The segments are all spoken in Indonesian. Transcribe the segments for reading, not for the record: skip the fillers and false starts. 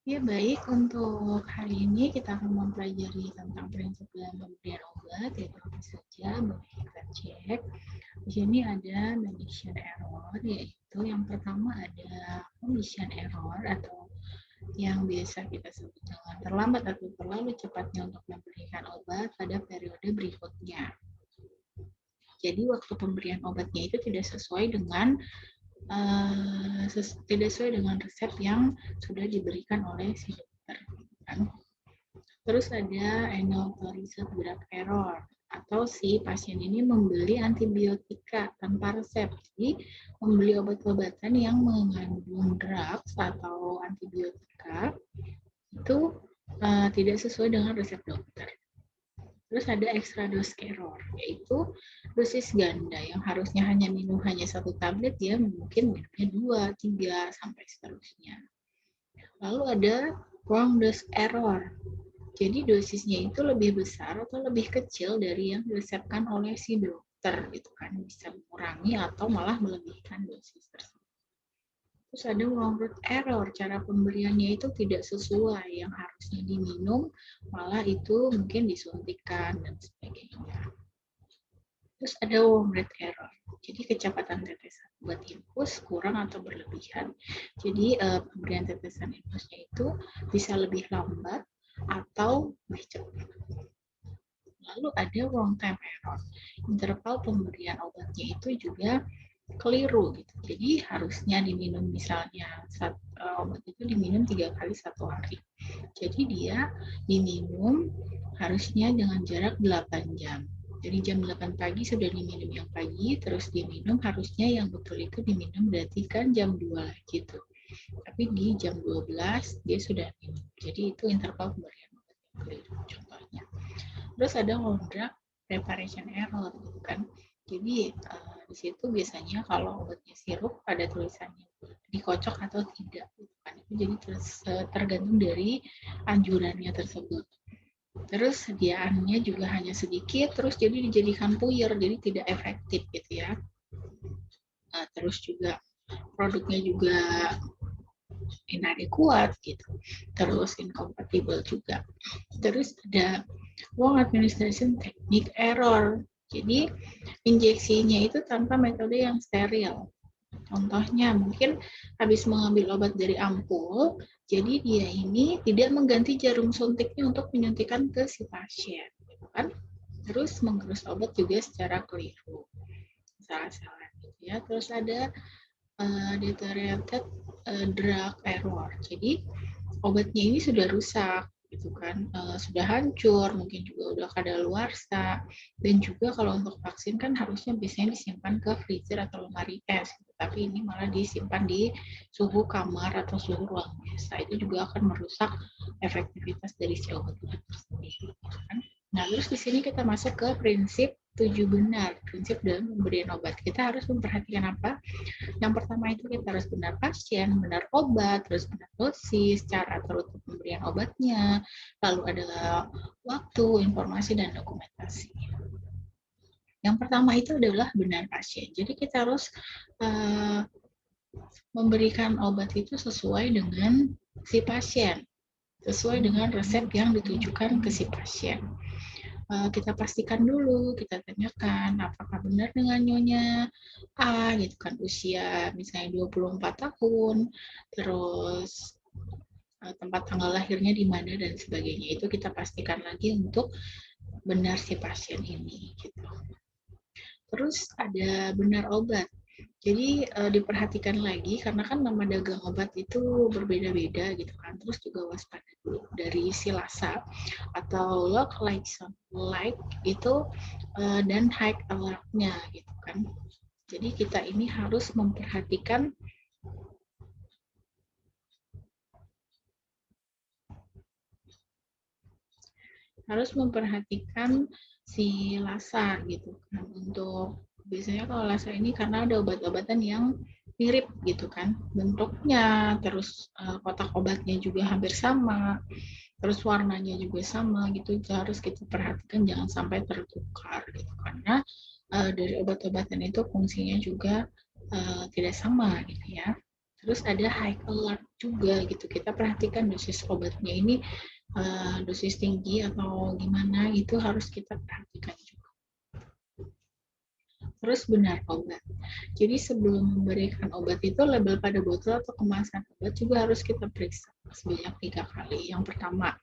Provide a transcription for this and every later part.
Ya, baik. Untuk hari ini kita akan mempelajari tentang prinsip dalam pemberian obat, yaitu apa saja, boleh kita cek. Di sini ada omission error, yaitu yang pertama ada omission error atau yang biasa kita sebut dengan terlambat atau terlalu cepatnya untuk memberikan obat pada periode berikutnya. Jadi waktu pemberian obatnya itu tidak sesuai dengan tidak sesuai dengan resep yang sudah diberikan oleh si dokter. Kan? Terus ada unauthorized drug error atau si pasien ini membeli antibiotika tanpa resep. Jadi membeli obat-obatan yang mengandung drugs atau antibiotika itu tidak sesuai dengan resep dokter. Terus ada extra dose error, yaitu dosis ganda yang harusnya hanya minum hanya 1 tablet, dia mungkin minumnya 2, 3, sampai seterusnya. Lalu ada wrong dose error. Jadi dosisnya itu lebih besar atau lebih kecil dari yang diresepkan oleh si dokter, gitu kan, bisa mengurangi atau malah melebihkan dosis tersebut. Terus ada wrong route error, cara pemberiannya itu tidak sesuai, yang harusnya diminum malah itu mungkin disuntikan dan sebagainya. Terus ada wrong rate error, jadi kecepatan tetesan buat infus kurang atau berlebihan. Jadi pemberian tetesan infusnya itu bisa lebih lambat atau lebih cepat. Lalu ada wrong time error, interval pemberian obatnya itu juga keliru gitu. Jadi harusnya diminum misalnya obat itu diminum 3 kali 1 hari. Jadi dia diminum harusnya dengan jarak 8 jam. Jadi jam 8 pagi sudah diminum yang pagi, terus diminum harusnya yang betul itu diminum berarti kan jam 2 lagi tuh. Tapi di jam 12 dia sudah minum. Jadi itu interval pemberian obat yang keliru contohnya. Terus ada drug preparation error gitu kan. Jadi di situ biasanya kalau obatnya sirup ada tulisannya dikocok atau tidak gitu kan. Itu jadi tergantung dari anjurannya tersebut. Terus sediaannya juga hanya sedikit, terus jadi dijadikan puyer, jadi tidak efektif gitu ya. Terus juga produknya juga inadequate gitu, terus incompatible juga. Terus ada wrong administration technique error, jadi injeksinya itu tanpa metode yang steril. Contohnya mungkin habis mengambil obat dari ampul, jadi dia ini tidak mengganti jarum suntiknya untuk menyuntikkan ke si pasien, gitu kan? Terus menggerus obat juga secara keliru, salah-salah gitu ya. Terus ada deteriorated drug error. Jadi obatnya ini sudah rusak gitu kan, sudah hancur, mungkin juga udah kadaluarsa. Dan juga kalau untuk vaksin kan harusnya biasanya disimpan ke freezer atau lemari es, gitu. Tapi ini malah disimpan di suhu kamar atau suhu ruang biasa. Itu juga akan merusak efektivitas dari si obat tersebut. Gitu kan. Nah, terus di sini kita masuk ke prinsip 7 benar, prinsip dalam pemberian obat. Kita harus memperhatikan apa? Yang pertama itu kita harus benar pasien, benar obat, terus benar dosis, cara atau rute pemberian obatnya, lalu ada waktu, informasi, dan dokumentasi. Yang pertama itu adalah benar pasien. Jadi kita harus memberikan obat itu sesuai dengan si pasien, sesuai dengan resep yang ditujukan ke si pasien. Kita pastikan dulu, kita tanyakan apakah benar dengan nyonya A gitu kan, usia misalnya 24 tahun, terus tempat tanggal lahirnya di mana dan sebagainya. Itu kita pastikan lagi untuk benar si pasien ini gitu. Terus ada benar obat. Jadi diperhatikan lagi karena kan nama dagang obat itu berbeda-beda gitu kan. Terus juga waspada dulu dari silasa atau look like sound like itu dan high alert-nya gitu kan. Jadi kita ini harus memperhatikan si lasa gitu kan. Untuk biasanya kalau lasa ini karena ada obat-obatan yang mirip gitu kan bentuknya, terus kotak obatnya juga hampir sama, terus warnanya juga sama gitu. Itu harus kita perhatikan jangan sampai tertukar gitu karena dari obat-obatan itu fungsinya juga tidak sama gitu ya. Terus ada high alert juga gitu. Kita perhatikan dosis obatnya ini dosis tinggi atau gimana, itu harus kita perhatikan juga. Terus benar obat. Jadi sebelum memberikan obat itu label pada botol atau kemasan obat juga harus kita periksa sebanyak 3 kali. Yang pertama,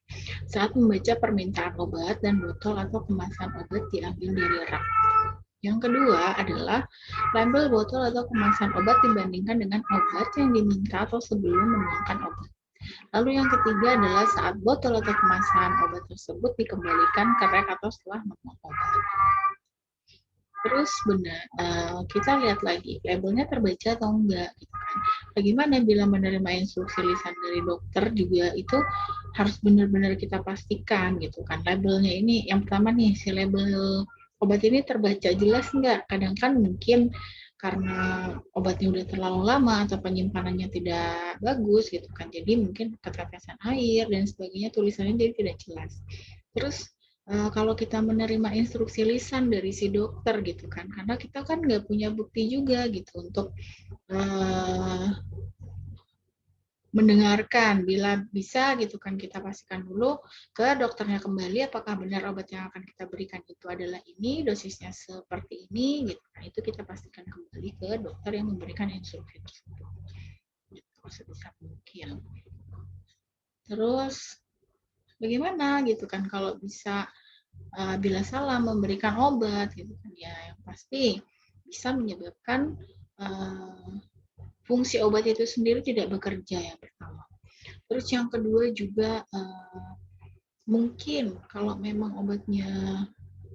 saat membaca permintaan obat dan botol atau kemasan obat diambil dari rak. Yang kedua adalah label botol atau kemasan obat dibandingkan dengan obat yang diminta atau sebelum menuangkan obat. Lalu yang ketiga adalah saat botol atau kemasan obat tersebut dikembalikan ke rak atau setelah menuang obat. Terus benar, kita lihat lagi labelnya terbaca atau enggak, gitu kan. Bagaimana bila menerima instruksi lisan dari dokter juga itu harus benar-benar kita pastikan gitu kan. Labelnya ini yang pertama nih, si label obat ini terbaca jelas enggak? Kadang kan mungkin karena obatnya udah terlalu lama atau penyimpanannya tidak bagus gitu kan. Jadi mungkin ketetesan air dan sebagainya, tulisannya jadi tidak jelas. Terus kalau kita menerima instruksi lisan dari si dokter gitu kan, karena kita kan nggak punya bukti juga gitu untuk mendengarkan. Bila bisa gitu kan, kita pastikan dulu ke dokternya kembali apakah benar obat yang akan kita berikan itu adalah ini, dosisnya seperti ini gitu. Nah, itu kita pastikan kembali ke dokter yang memberikan instruksi tersebut. Gitu, sebisa mungkin. Terus bagaimana gitu kan kalau bisa bila salah memberikan obat gitu kan, ya yang pasti bisa menyebabkan fungsi obat itu sendiri tidak bekerja, yang pertama. Terus yang kedua juga mungkin kalau memang obatnya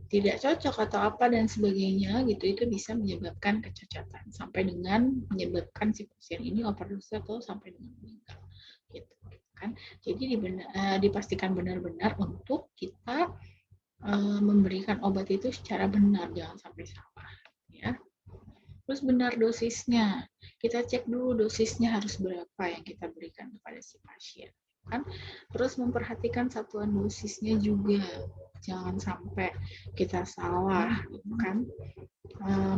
tidak cocok atau apa dan sebagainya gitu, itu bisa menyebabkan kecacatan sampai dengan menyebabkan si pasien ini overdose atau sampai dengan meninggal gitu kan. Jadi dipastikan benar-benar untuk kita memberikan obat itu secara benar, jangan sampai salah ya. Terus benar dosisnya, kita cek dulu dosisnya harus berapa yang kita berikan kepada si pasien kan. Terus memperhatikan satuan dosisnya juga, jangan sampai kita salah gitu kan.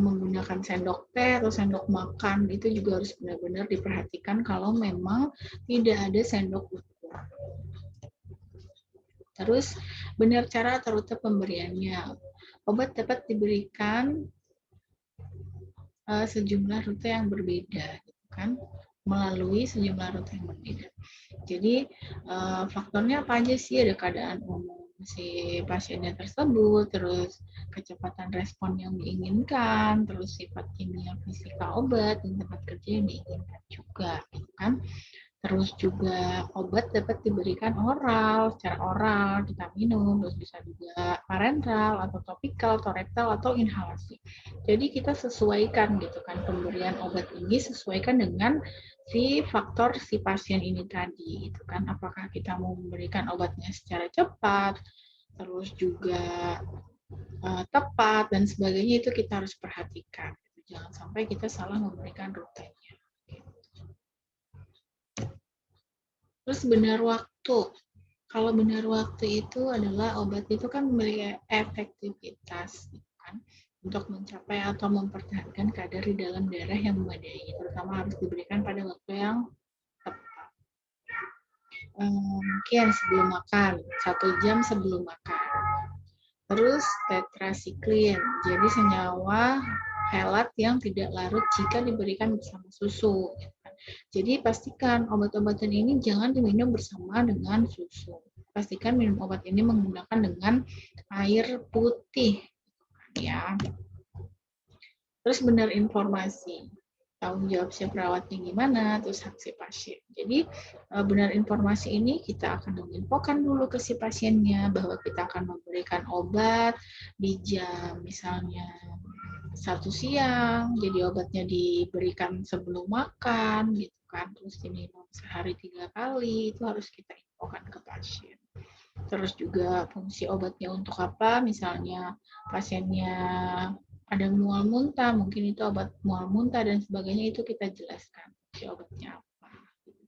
Menggunakan sendok teh atau sendok makan itu juga harus benar-benar diperhatikan kalau memang tidak ada sendok ukur. Terus benar cara atau rute pemberiannya. Obat dapat diberikan sejumlah rute yang berbeda, gitu kan? Melalui sejumlah rute yang berbeda. Jadi faktornya apa aja sih? Ada keadaan umum si pasiennya tersebut, terus kecepatan respon yang diinginkan, terus sifat kimia fisika obat dan tempat kerja yang diinginkan juga, gitu kan? Terus juga obat dapat diberikan oral, secara oral, kita minum, terus bisa juga parenteral, atau topikal, atau rektal, atau inhalasi. Jadi kita sesuaikan gitu kan pemberian obat ini, sesuaikan dengan si faktor si pasien ini tadi gitu kan. Apakah kita mau memberikan obatnya secara cepat, terus juga tepat, dan sebagainya, itu kita harus perhatikan. Jangan sampai kita salah memberikan rutenya. Terus benar waktu. Kalau benar waktu itu adalah obat itu kan memiliki efektivitas kan, untuk mencapai atau mempertahankan kadar di dalam darah yang memadai. Terutama harus diberikan pada waktu yang tepat. Mungkin sebelum makan, 1 jam sebelum makan. Terus tetrasiklin, jadi senyawa helat yang tidak larut jika diberikan bersama susu. Jadi pastikan obat-obatan ini jangan diminum bersama dengan susu. Pastikan minum obat ini menggunakan dengan air putih, ya. Terus benar informasi, tanggung jawab si perawatnya gimana, terus hak si pasien. Jadi benar informasi ini kita akan menginfokan dulu ke si pasiennya bahwa kita akan memberikan obat di jam misalnya 1 siang, jadi obatnya diberikan sebelum makan gitu kan, terus diminum sehari 3 kali, itu harus kita infokan ke pasien. Terus juga fungsi obatnya untuk apa, misalnya pasiennya ada mual muntah, mungkin itu obat mual muntah dan sebagainya, itu kita jelaskan fungsi obatnya apa.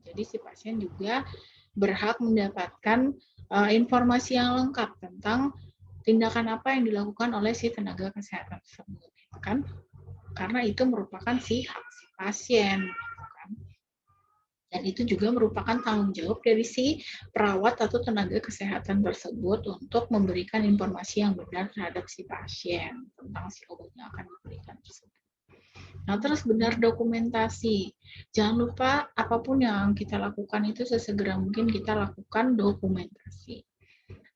Jadi si pasien juga berhak mendapatkan informasi yang lengkap tentang tindakan apa yang dilakukan oleh si tenaga kesehatan tersebut, kan? Karena itu merupakan si hak si pasien, kan? Dan itu juga merupakan tanggung jawab dari si perawat atau tenaga kesehatan tersebut untuk memberikan informasi yang benar terhadap si pasien tentang si obat yang akan diberikan tersebut. Nah, terus benar dokumentasi. Jangan lupa apapun yang kita lakukan itu sesegera mungkin kita lakukan dokumentasi.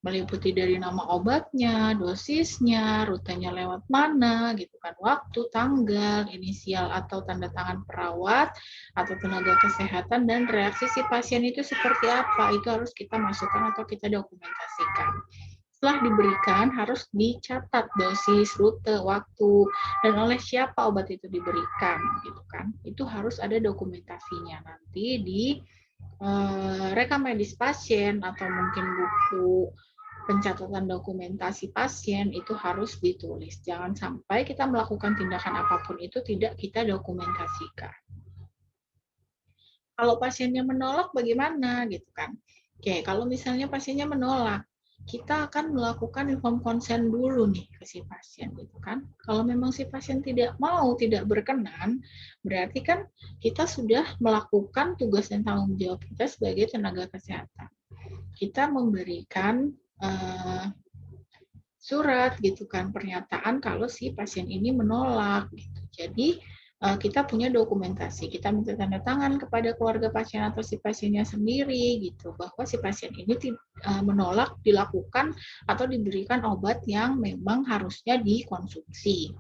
Meliputi dari nama obatnya, dosisnya, rutenya lewat mana, gitu kan, waktu, tanggal, inisial atau tanda tangan perawat atau tenaga kesehatan, dan reaksi si pasien itu seperti apa, itu harus kita masukkan atau kita dokumentasikan. Setelah diberikan harus dicatat dosis, rute, waktu, dan oleh siapa obat itu diberikan, gitu kan. Itu harus ada dokumentasinya nanti di rekam medis pasien atau mungkin buku pencatatan dokumentasi pasien itu harus ditulis. Jangan sampai kita melakukan tindakan apapun itu tidak kita dokumentasikan. Kalau pasiennya menolak bagaimana gitu kan? Oke, kalau misalnya pasiennya menolak, kita akan melakukan inform konsen dulu nih ke si pasien gitu kan. Kalau memang si pasien tidak mau, tidak berkenan, berarti kan kita sudah melakukan tugas dan tanggung jawab kita sebagai tenaga kesehatan. Kita memberikan surat gitu kan, pernyataan kalau si pasien ini menolak gitu. Jadi kita punya dokumentasi, kita minta tanda tangan kepada keluarga pasien atau si pasiennya sendiri gitu, bahwa si pasien ini menolak dilakukan atau diberikan obat yang memang harusnya dikonsumsi.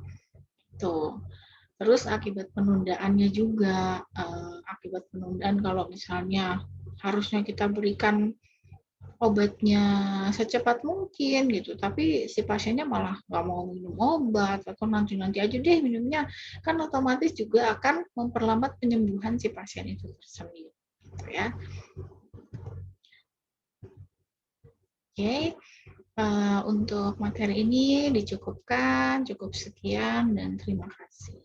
Tuh. Terus akibat penundaannya juga, akibat penundaan kalau misalnya harusnya kita berikan obatnya secepat mungkin gitu, tapi si pasiennya malah nggak mau minum obat atau nanti-nanti aja deh minumnya, kan otomatis juga akan memperlambat penyembuhan si pasien itu sendiri, gitu ya. Oke, untuk materi ini dicukupkan, cukup sekian dan terima kasih.